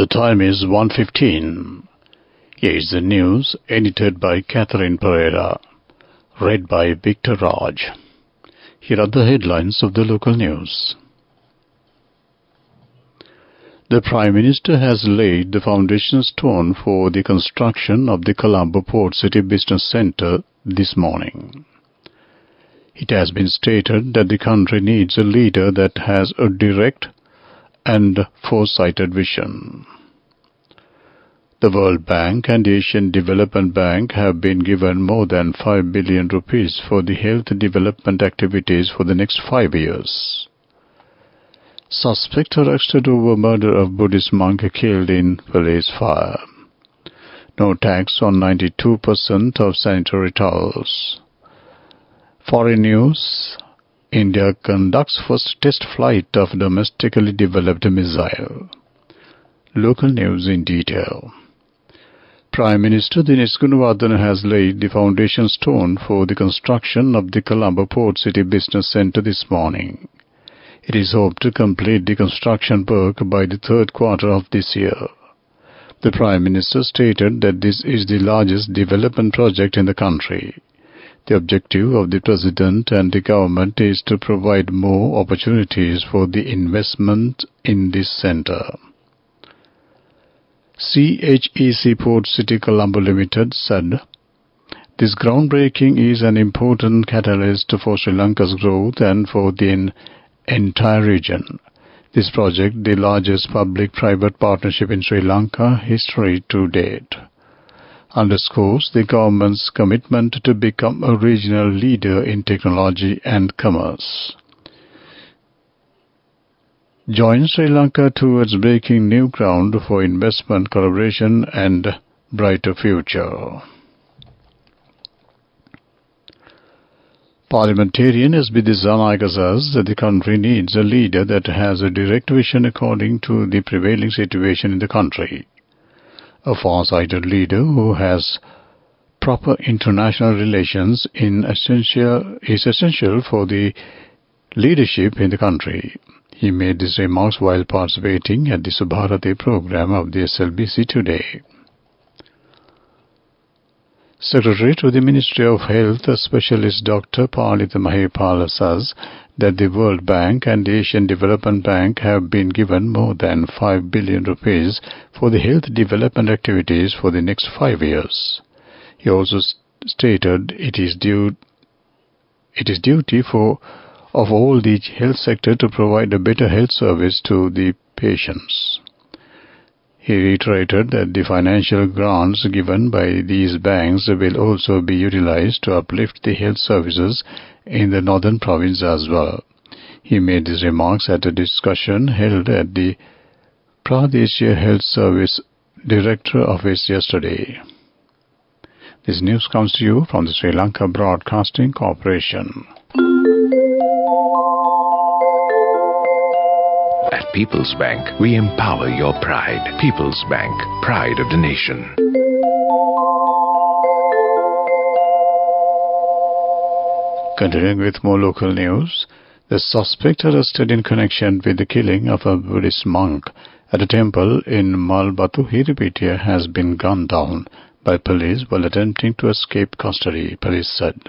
The time is 1:15. Here is the news, edited by Catherine Pereira, read by Victor Raj. Here are the headlines of the local news. The Prime Minister has laid the foundation stone for the construction of the Colombo Port City Business Centre this morning. It has been stated that the country needs a leader that has a direct and foresighted vision. The World Bank and the Asian Development Bank have been given more than 5 billion rupees for the health development activities for the next 5 years. Suspect arrested over murder of Buddhist monk killed in police fire. No tax on 92% of sanitary towels. Foreign news. India conducts first test flight of domestically developed missile. Local news in detail. Prime Minister Dinesh Gunawardena has laid the foundation stone for the construction of the Colombo Port City Business Centre this morning. It is hoped to complete the construction work by the third quarter of this year. The Prime Minister stated that this is the largest development project in the country. The objective of the President and the government is to provide more opportunities for the investment in this centre. CHEC Port City Colombo Limited said, "This groundbreaking is an important catalyst for Sri Lanka's growth and for the entire region. This project, the largest public-private partnership in Sri Lanka history to date, underscores the government's commitment to become a regional leader in technology and commerce. Join Sri Lanka towards breaking new ground for investment, collaboration and brighter future." Parliamentarian S.B. Dissanayake says that the country needs a leader that has a direct vision according to the prevailing situation in the country. A far-sighted leader who has proper international relations is essential for the leadership in the country. He made these remarks while participating at the Subharati program of the SLBC today. Secretary to the Ministry of Health, Specialist Dr. Palita Mahepala says that the World Bank and the Asian Development Bank have been given more than 5 billion rupees for the health development activities for the next 5 years. He also stated it is duty of all the health sector to provide a better health service to the patients. He reiterated that the financial grants given by these banks will also be utilized to uplift the health services in the northern province as well. He made these remarks at a discussion held at the Pradeshia Health Service Director Office yesterday. This news comes to you from the Sri Lanka Broadcasting Corporation. At People's Bank, we empower your pride. People's Bank, pride of the nation. Continuing with more local news, the suspect arrested in connection with the killing of a Buddhist monk at a temple in Malbatu Hiripitia has been gunned down by police while attempting to escape custody, police said.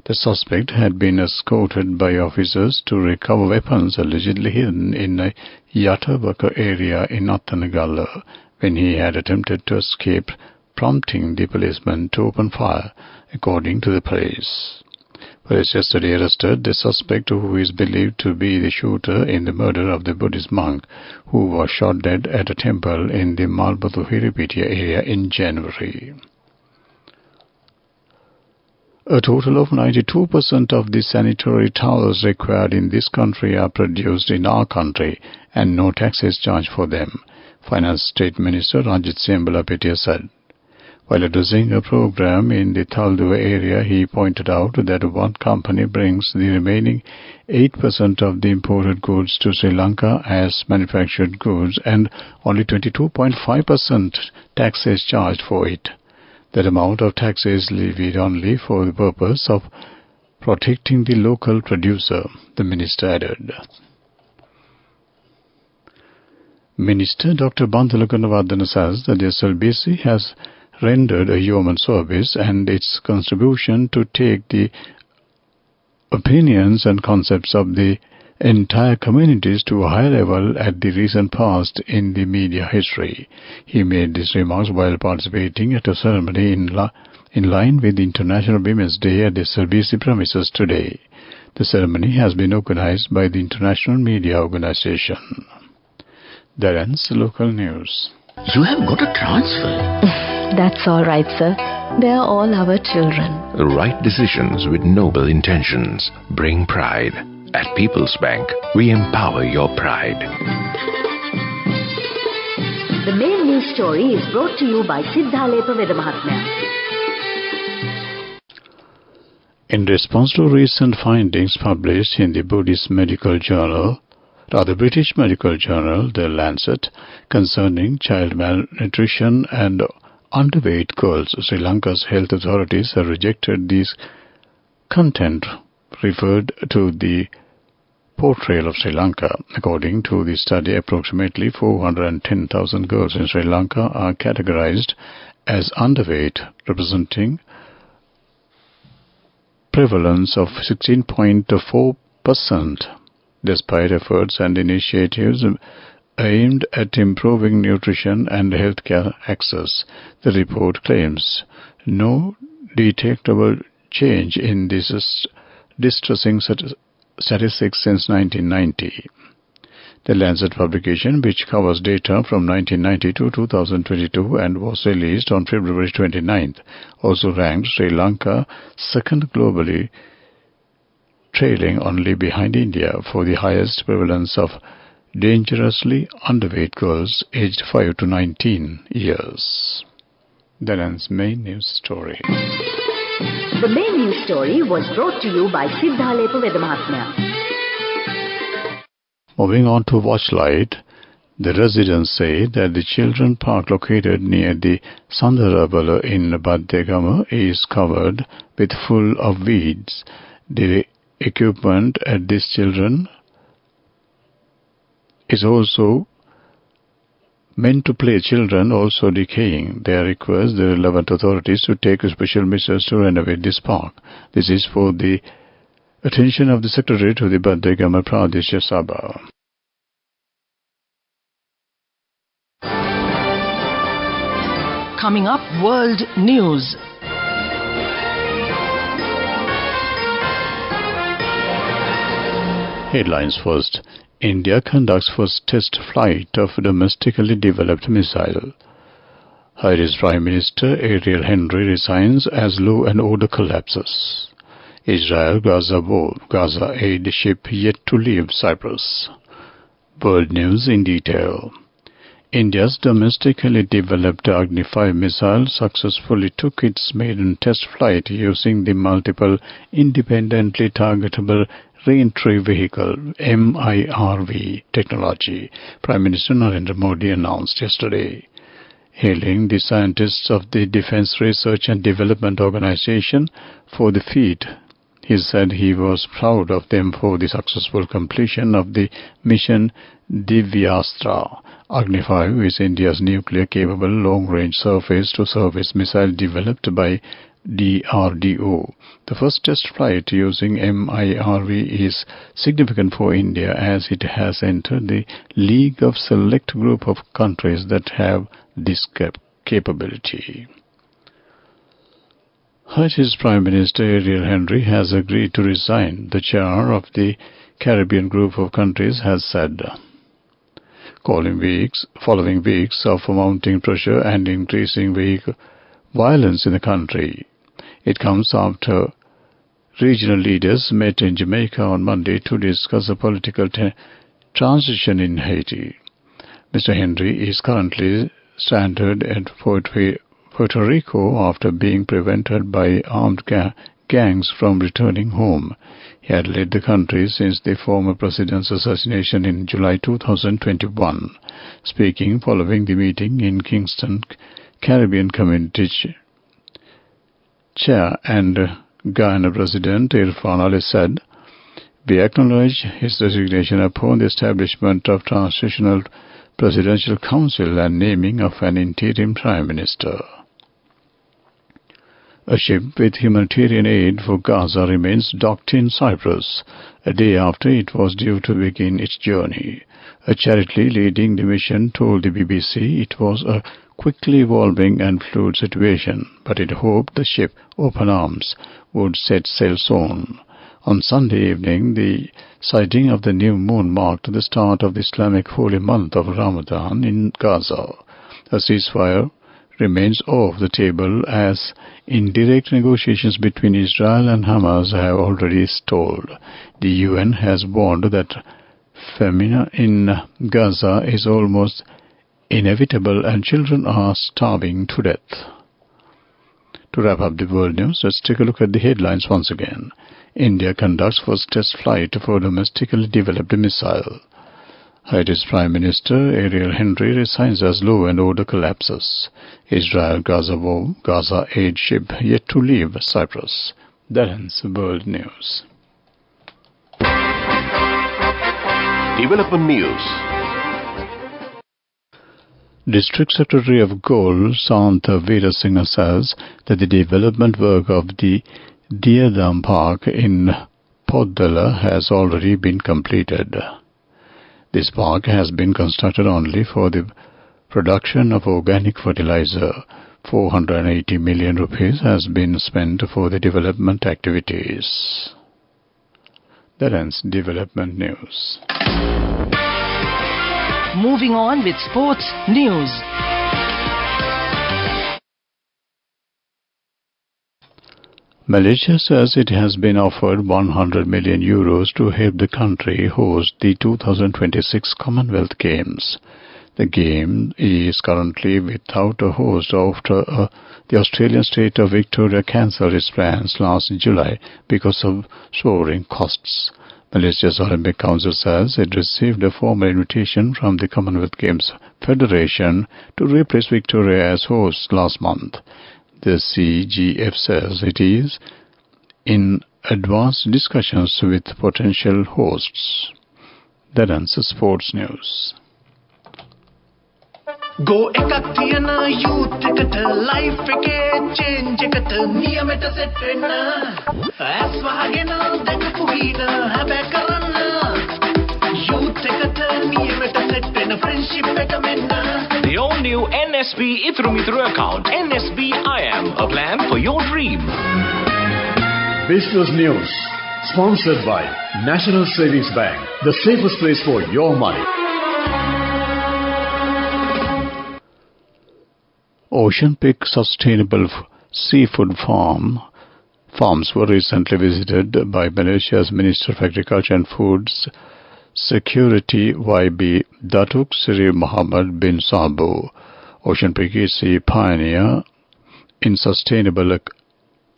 The suspect had been escorted by officers to recover weapons allegedly hidden in a Yatabaka area in Attanagala when he had attempted to escape, prompting the policemen to open fire, according to the police. Police yesterday arrested the suspect, who is believed to be the shooter in the murder of the Buddhist monk who was shot dead at a temple in the Malbatu Hiripitia area in January. A total of 92% of the sanitary towels required in this country are produced in our country and no tax is charged for them, Finance State Minister Ranjit Sembalapetia said. While addressing a program in the Thalduva area, he pointed out that one company brings the remaining 8% of the imported goods to Sri Lanka as manufactured goods and only 22.5% tax is charged for it. That amount of tax is levied only for the purpose of protecting the local producer, the minister added. Minister Dr. Bandula Gunawardena says that the SLBC has rendered a human service and its contribution to take the opinions and concepts of the entire communities to a high level at the recent past in the media history. He made these remarks while participating at a ceremony in line with International Women's Day at the SLBC premises today. The ceremony has been organized by the International Media Organization. That ends local news. You have got a transfer. That's all right, sir. They are all our children. Right decisions with noble intentions bring pride. At People's Bank, we empower your pride. The main news story is brought to you by Sinhala Mahatmya. In response to recent findings published in the British Medical Journal, The Lancet, concerning child malnutrition and underweight girls, Sri Lanka's health authorities have rejected this content referred to the portrayal of Sri Lanka. According to the study, approximately 410,000 girls in Sri Lanka are categorized as underweight, representing prevalence of 16.4%. Despite efforts and initiatives aimed at improving nutrition and healthcare access, the report claims no detectable change in this distressing statistics since 1990. The Lancet publication, which covers data from 1990 to 2022 and was released on February 29th, also ranked Sri Lanka second globally, trailing only behind India for the highest prevalence of dangerously underweight girls aged 5 to 19 years. That ends main news story. The main news story was brought to you by Sinhala Mahatmya. Moving on to Watchlight, the residents say that the children park located near the Sandarabala in Baddegama is covered with full of weeds. The equipment at this children is also meant to play children also decaying. They request the relevant authorities to take special measures to renovate this park. This is for the attention of the Secretary to the Baddegama Pradesha Sabha. Coming up, World News. Headlines first. India conducts first test flight of domestically developed missile. Irish Prime Minister Ariel Henry resigns as law and order collapses. Israel-Gaza war. Gaza aid ship yet to leave Cyprus. World News in detail. India's domestically developed Agni 5 missile successfully took its maiden test flight using the multiple independently targetable Re-entry Vehicle (MIRV) technology, Prime Minister Narendra Modi announced yesterday. Hailing the scientists of the Defence Research and Development Organization for the feat, he said he was proud of them for the successful completion of the mission Divyastra. Agni 5 is India's nuclear-capable long-range surface-to-surface missile developed by DRDO. The first test flight using MIRV is significant for India as it has entered the league of select group of countries that have this capability. Haiti's Prime Minister Ariel Henry has agreed to resign, the chair of the Caribbean group of countries has said. Following weeks of mounting pressure and increasing violence in the country. It comes after regional leaders met in Jamaica on Monday to discuss a political transition in Haiti. Mr. Henry is currently stranded at Puerto Rico after being prevented by armed gangs from returning home. He had led the country since the former president's assassination in July 2021. Speaking following the meeting in Kingston, Caribbean Community Chair and Guyana President Irfan Ali said, "We acknowledge his resignation upon the establishment of transitional Presidential Council and naming of an interim Prime Minister. A ship with humanitarian aid for Gaza remains docked in Cyprus, a day after it was due to begin its journey. A charity leading the mission told the BBC it was a quickly evolving and fluid situation, but it hoped the ship Open Arms would set sail soon. On Sunday evening, the sighting of the new moon marked the start of the Islamic holy month of Ramadan in Gaza. A ceasefire remains off the table as indirect negotiations between Israel and Hamas have already stalled. The UN has warned that famine in Gaza is almost inevitable and children are starving to death. To wrap up the world news, let's take a look at the headlines once again. India conducts first test flight for domestically developed missile. Haiti's Prime Minister Ariel Henry resigns as law and order collapses. Israel-Gaza war, Gaza aid ship yet to leave Cyprus. That ends world news. Development news. District Secretary of Gaul, Santa Veera Singh, says that the development work of the Diadam Park in Podala has already been completed. This park has been constructed only for the production of organic fertilizer. 480 million rupees has been spent for the development activities. That ends development news. Moving on with sports news. Malaysia says it has been offered 100 million euros to help the country host the 2026 Commonwealth Games. The game is currently without a host after the Australian state of Victoria cancelled its plans last July because of soaring costs. Malaysia's Olympic Council says it received a formal invitation from the Commonwealth Games Federation to replace Victoria as host last month. The CGF says it is in advanced discussions with potential hosts. That ends sports news. Go ekakthiyana youth ekata life eke change ekata niyamata set wenna aswahagena dakapuhina habe karanna youth ekata niyamata set wenna friendship eka menna. The all-new NSB Itru account, NSB IAM, a plan for your dream. Business News, sponsored by National Savings Bank, the safest place for your money. Ocean Peak Sustainable Seafood Farms were recently visited by Malaysia's Minister of Agriculture and Foods Security YB Datuk Seri Muhammad bin Sabu. Ocean Peak is a pioneer in sustainable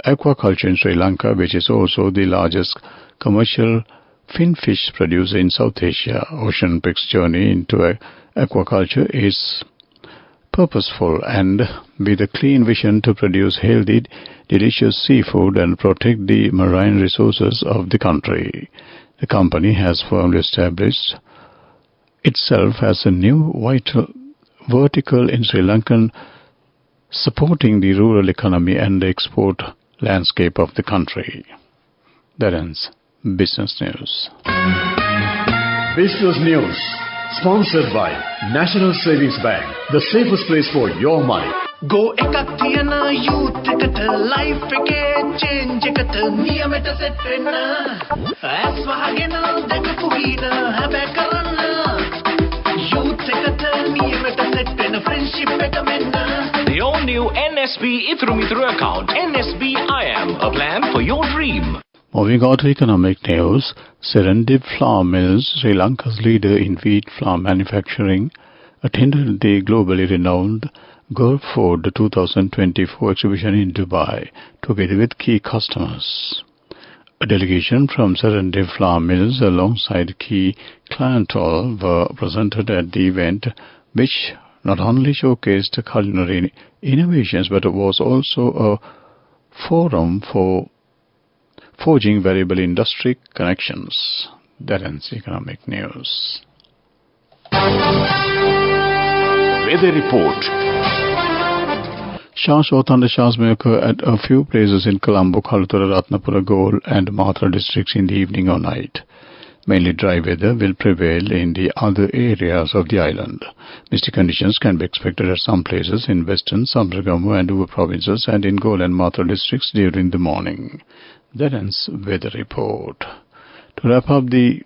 aquaculture in Sri Lanka, which is also the largest commercial finfish producer in South Asia. Ocean Peak's journey into aquaculture is purposeful and with a clean vision to produce healthy, delicious seafood and protect the marine resources of the country. The company has firmly established itself as a new vital vertical in Sri Lanka, supporting the rural economy and the export landscape of the country. That ends Business News. Business News, sponsored by National Savings Bank, the safest place for your money. Go ekakthiyana youth ekata life eke change ekata niyamata set wenna aswahagena dakapuhina habe karanna youth ekata niyamata set wenna friendship eka menna. The all-new NSB Itru account, NSB IAM, a plan for your dream. Moving on to economic news, Serendip Flour Mills, Sri Lanka's leader in wheat flour manufacturing, attended the globally renowned Gulf Food 2024 exhibition in Dubai, together with key customers. A delegation from Serendip Flour Mills alongside key clientele were presented at the event, which not only showcased culinary innovations but was also a forum for forging variable industry connections. That ends economic news. weather report. Showers or thundershowers may occur at a few places in Colombo, Kalatura, Ratnapura, Galle and Mathura districts in the evening or night. Mainly dry weather will prevail in the other areas of the island. Misty conditions can be expected at some places in western, Samragamu and Uva provinces and in Galle and Mathura districts during the morning. That ends weather report. To wrap up the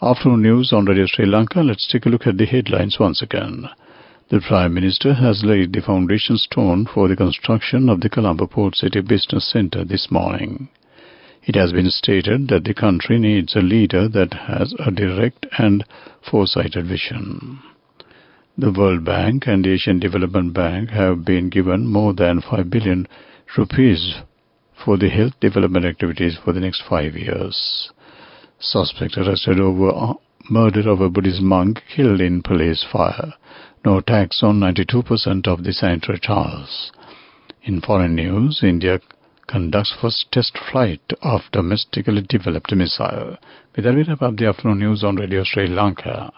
afternoon news on Radio Sri Lanka, let's take a look at the headlines once again. The Prime Minister has laid the foundation stone for the construction of the Colombo Port City Business Centre this morning. It has been stated that the country needs a leader that has a direct and foresighted vision. The World Bank and the Asian Development Bank have been given more than 5 billion rupees for the health development activities for the next 5 years. Suspect arrested over murder of a Buddhist monk killed in police fire. No tax on 92% of the sanitary towels. In foreign news, India conducts first test flight of domestically developed missile. With that, we wrap up the afternoon news on Radio Sri Lanka.